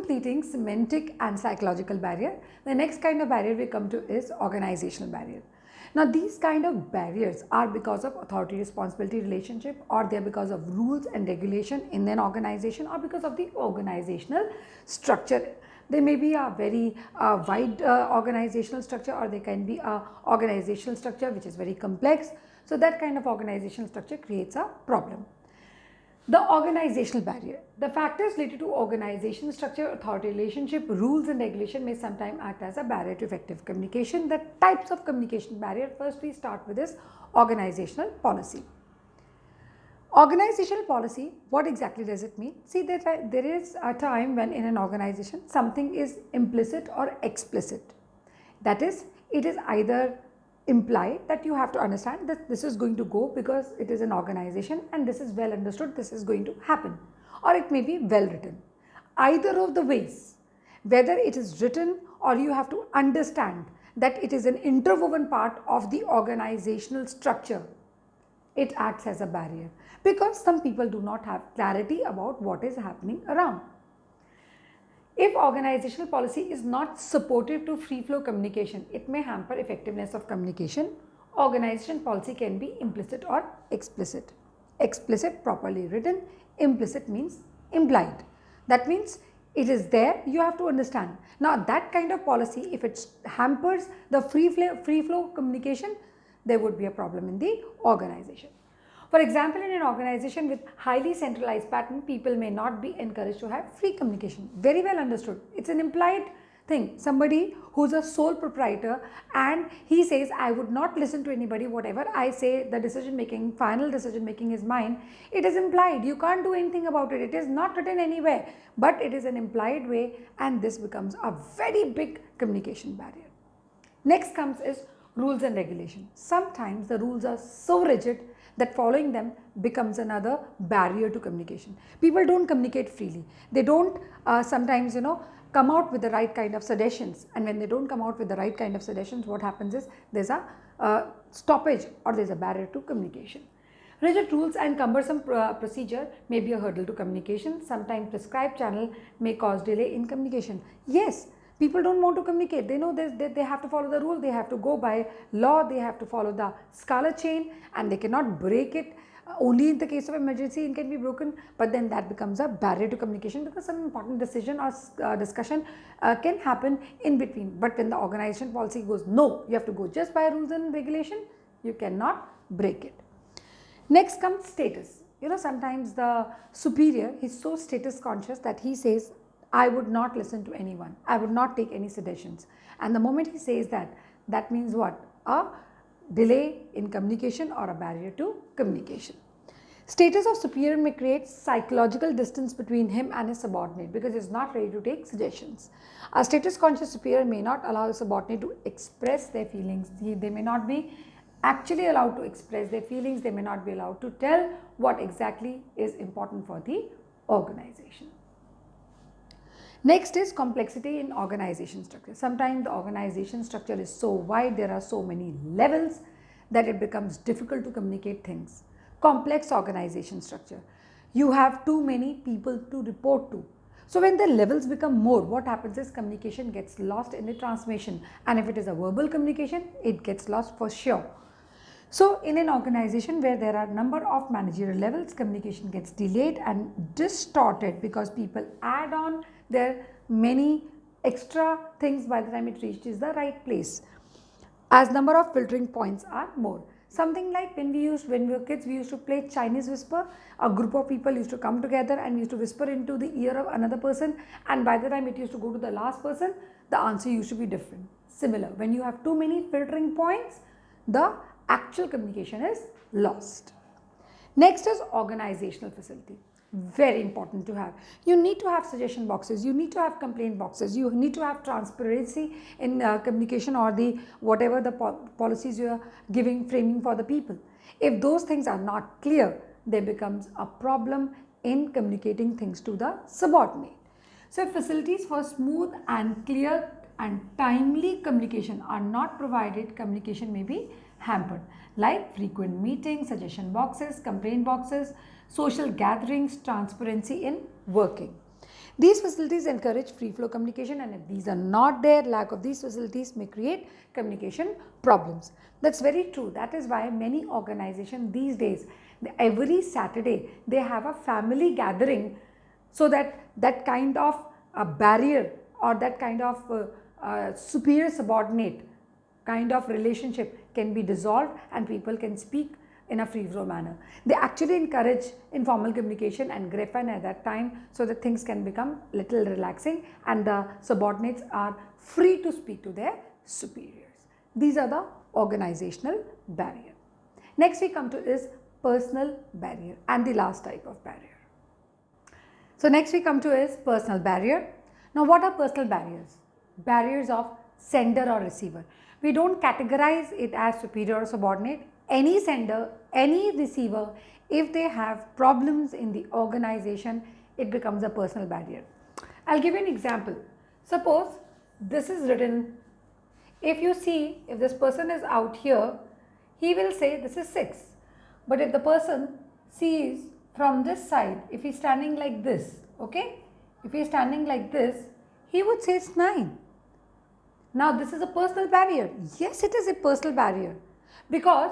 completing semantic and psychological barrier, the next kind of barrier we come to is organizational barrier. Now these kind of barriers are because of authority responsibility relationship, or they are because of rules and regulation in an organization, or because of the organizational structure. They may be a very wide organizational structure, or they can be a organizational structure which is very complex. So that kind of organizational structure creates a problem. The organizational barrier. The factors related to organization structure, authority relationship, rules and regulation may sometimes act as a barrier to effective communication. The types of communication barrier, first we start with this organizational policy. Organizational policy, what exactly does it mean? See, there is a time when in an organization something is implicit or explicit. That is, it is either implied that you have to understand that this is going to go because it is an organization and this is well understood, this is going to happen, or it may be well written. Either of the ways, whether it is written or you have to understand that it is an interwoven part of the organizational structure, it acts as a barrier because some people do not have clarity about what is happening around. If organizational policy is not supportive to free flow communication, it may hamper effectiveness of communication. Organization policy can be implicit or explicit. Explicit, properly written; implicit means implied. That means it is there, you have to understand. Now that kind of policy, if it hampers the free flow communication, there would be a problem in the organization. For example, in an organization with highly centralized pattern, people may not be encouraged to have free communication. Very well understood. It's an implied thing. Somebody who's a sole proprietor and he says, I would not listen to anybody, whatever I say, the decision making, final decision making is mine. It is implied. You can't do anything about it. It is not written anywhere, but it is an implied way, and this becomes a very big communication barrier. Next comes is rules and regulation. Sometimes the rules are so rigid that following them becomes another barrier to communication. People don't communicate freely. They don't sometimes, come out with the right kind of suggestions, and when they don't come out with the right kind of suggestions, what happens is there's a stoppage or there's a barrier to communication. Rigid rules and cumbersome procedure may be a hurdle to communication. Sometimes prescribed channel may cause delay in communication. Yes, people don't want to communicate. They know they have to follow the rule, they have to go by law, they have to follow the Scala chain, and they cannot break it. Only in the case of emergency it can be broken, but then that becomes a barrier to communication because some important decision or discussion can happen in between. But when the organization policy goes, no, you have to go just by rules and regulation, you cannot break it. Next comes status. Sometimes the superior is so status conscious that he says, I would not listen to anyone, I would not take any suggestions. And the moment he says that, that means what? A delay in communication or a barrier to communication. Status of superior may create psychological distance between him and his subordinate because he is not ready to take suggestions. A status conscious superior may not allow a subordinate to express their feelings. They may not be actually allowed to express their feelings. They may not be allowed to tell what exactly is important for the organization. Next is complexity in organization structure. Sometimes the organization structure is so wide, there are so many levels that it becomes difficult to communicate things. Complex organization structure. You have too many people to report to. So when the levels become more, what happens is communication gets lost in the transmission, and if it is a verbal communication, it gets lost for sure. So in an organization where there are number of managerial levels, communication gets delayed and distorted because people add on their many extra things by the time it reaches the right place, as number of filtering points are more. Something like when we were kids, we used to play Chinese whisper. A group of people used to come together and used to whisper into the ear of another person, and by the time it used to go to the last person, the answer used to be different. Similar, when you have too many filtering points, the actual communication is lost. Next is organizational facility. Very important to have. You need to have suggestion boxes, you need to have complaint boxes, you need to have transparency in communication or the whatever the policies you are giving, framing for the people. If those things are not clear, there becomes a problem in communicating things to the subordinate. So if facilities for smooth and clear and timely communication are not provided, communication may be hampered, like frequent meetings, suggestion boxes, complaint boxes, social gatherings, transparency in working. These facilities encourage free flow communication, and if these are not there, lack of these facilities may create communication problems. That's very true. That is why many organizations these days, every Saturday, they have a family gathering, so that that kind of a barrier or that kind of superior subordinate kind of relationship can be dissolved and people can speak in a free flow manner. They actually encourage informal communication and grapevine at that time, so that things can become little relaxing and the subordinates are free to speak to their superiors. These are the organizational barrier. Next we come to is personal barrier, and the last type of barrier. So next we come to is personal barrier. Now what are personal barriers? Barriers of sender or receiver. We don't categorize it as superior or subordinate. Any sender, any receiver, if they have problems in the organization, it becomes a personal barrier. I'll give you an example. Suppose this is written, if you see, if this person is out here, he will say this is 6. But if the person sees from this side, if he's standing like this, okay, if he's standing like this, he would say it's 9. Now this is a personal barrier. Yes, it is a personal barrier, because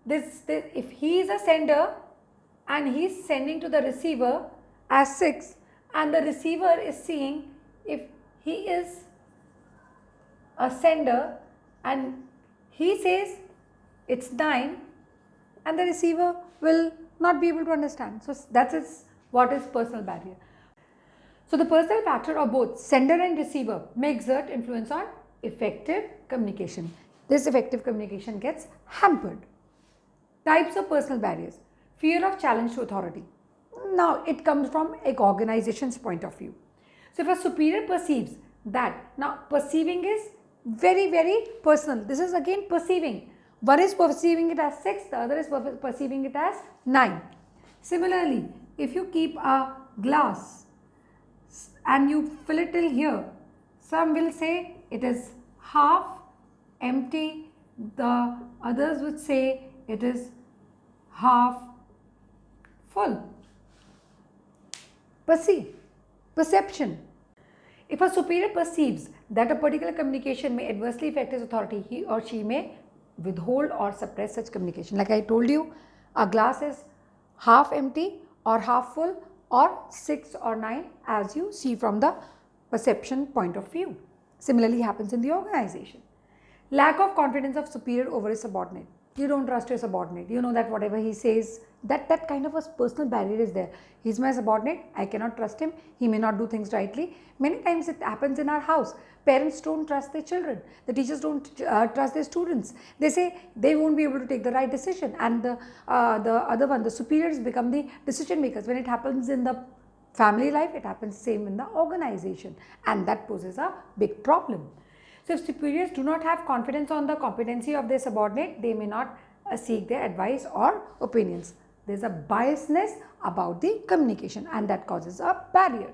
this if he is a sender and he is sending to the receiver as 6, and the receiver is seeing, if he is a sender and he says it's 9, and the receiver will not be able to understand. So that is what is personal barrier. So the personal factor of both sender and receiver may exert influence on effective communication. This effective communication gets hampered. Types of personal barriers. Fear of challenge to authority. Now it comes from an organization's point of view. So if a superior perceives that, now perceiving is very personal. This is again perceiving. One is perceiving it as 6, the other is perceiving it as 9. Similarly, if you keep a glass and you fill it till here, some will say it is half empty, the others would say it is half full. Perception. If a superior perceives that a particular communication may adversely affect his authority, he or she may withhold or suppress such communication. Like I told you, a glass is half empty or half full or 6 or 9, as you see from the perception point of view. Similarly happens in the organization. Lack of confidence of superior over his subordinate. You don't trust your subordinate. You know that whatever he says, that kind of a personal barrier is there. He's my subordinate. I cannot trust him. He may not do things rightly. Many times it happens in our house. Parents don't trust their children. The teachers don't trust their students. They say they won't be able to take the right decision, and the other one, the superiors, become the decision makers. When it happens in the family life, it happens same in the organization, and that poses a big problem. So if superiors do not have confidence on the competency of their subordinate, they may not seek their advice or opinions. There is a biasness about the communication, and that causes a barrier.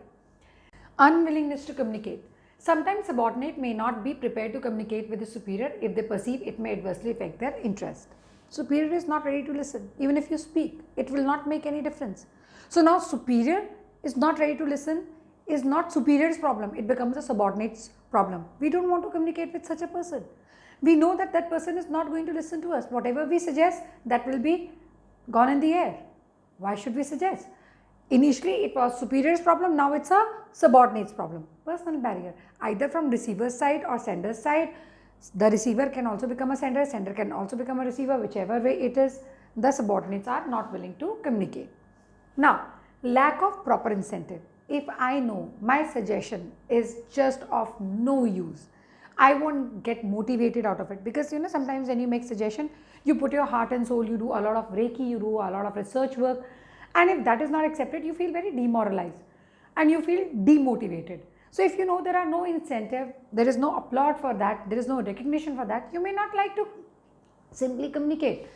Unwillingness to communicate. Sometimes subordinate may not be prepared to communicate with the superior if they perceive it may adversely affect their interest. Superior is not ready to listen. Even if you speak, it will not make any difference. So now superior is not ready to listen is not superior's problem. It becomes a subordinate's problem. We don't want to communicate with such a person. We know that that person is not going to listen to us. Whatever we suggest, that will be gone in the air. Why should we suggest? Initially it was superior's problem, now it's a subordinate's problem. Personal barrier, either from receiver's side or sender's side. The receiver can also become a sender can also become a receiver, whichever way it is. The subordinates are not willing to communicate. Now, lack of proper incentive. If I know my suggestion is just of no use, I won't get motivated out of it, because you know sometimes when you make suggestion, you put your heart and soul, you do a lot of Reiki, you do a lot of research work, and if that is not accepted, you feel very demoralized and you feel demotivated. So if you know there are no incentive, there is no applaud for that, there is no recognition for that, you may not like to simply communicate.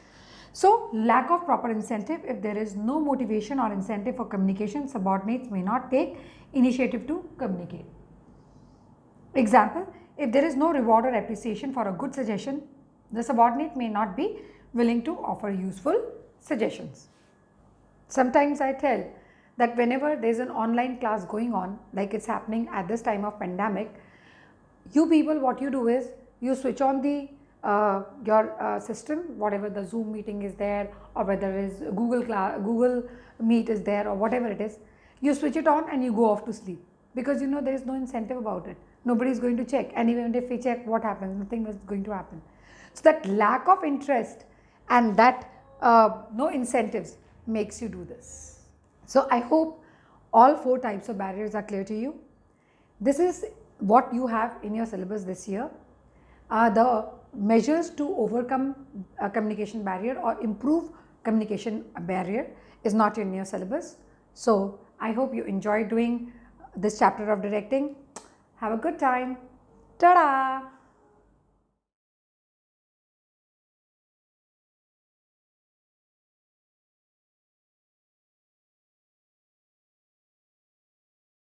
So lack of proper incentive, if there is no motivation or incentive for communication, subordinates may not take initiative to communicate. Example, if there is no reward or appreciation for a good suggestion, the subordinate may not be willing to offer useful suggestions. Sometimes I tell that whenever there's an online class going on, like it's happening at this time of pandemic, you people, what you do is you switch on the your system, whatever the Zoom meeting is there, or whether it is Google Meet is there, or whatever it is, you switch it on and you go off to sleep, because you know there is no incentive about it. Nobody is going to check, and even if we check, what happens? Nothing is going to happen. So that lack of interest and that no incentives makes you do this. So I hope all 4 types of barriers are clear to you. This is what you have in your syllabus this year. The measures to overcome a communication barrier or improve communication barrier is not in your syllabus. So I hope you enjoy doing this chapter of directing. Have a good time. Ta-da!